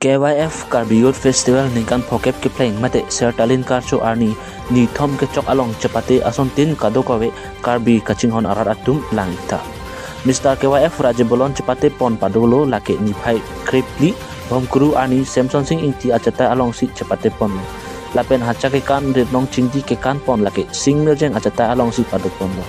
KYF Karbi Youth Festival ningkan phokep ke playing mate sertalin karcho arni ni thom ke chok along chapate ason tin kadokawe Karbi kachinghon arar atum langita. Mr. KYF Raja Bolon cepate pon padolo lake ni phai kripli bom kuru arni Samson Singh inti acata along si cepate pon. Lapen hacha ke kan ritnong cingdi ke kan pon lake sing mirjeng acata along si padopon lo.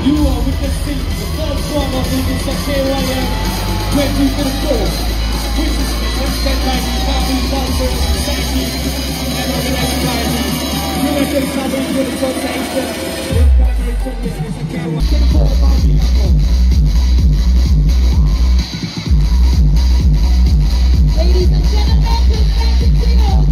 You are witnessing the first one of the Mr. KYF 2024, which is presented by the Bobby Bowser Society and Organizing United Southern Youth Association. Your collaboration with Mr. KYF. Ladies and gentlemen, present to you,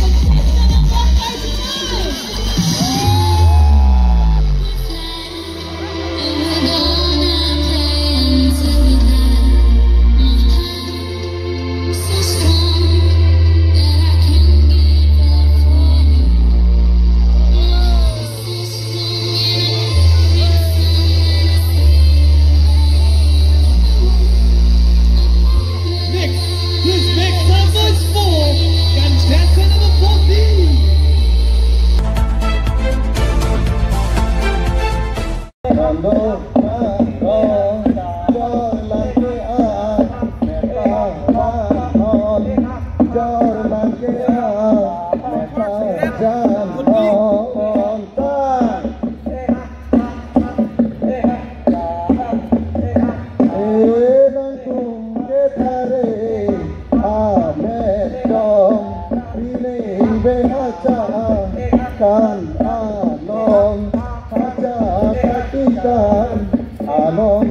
contestant number 39. Kan along, aja katikan along.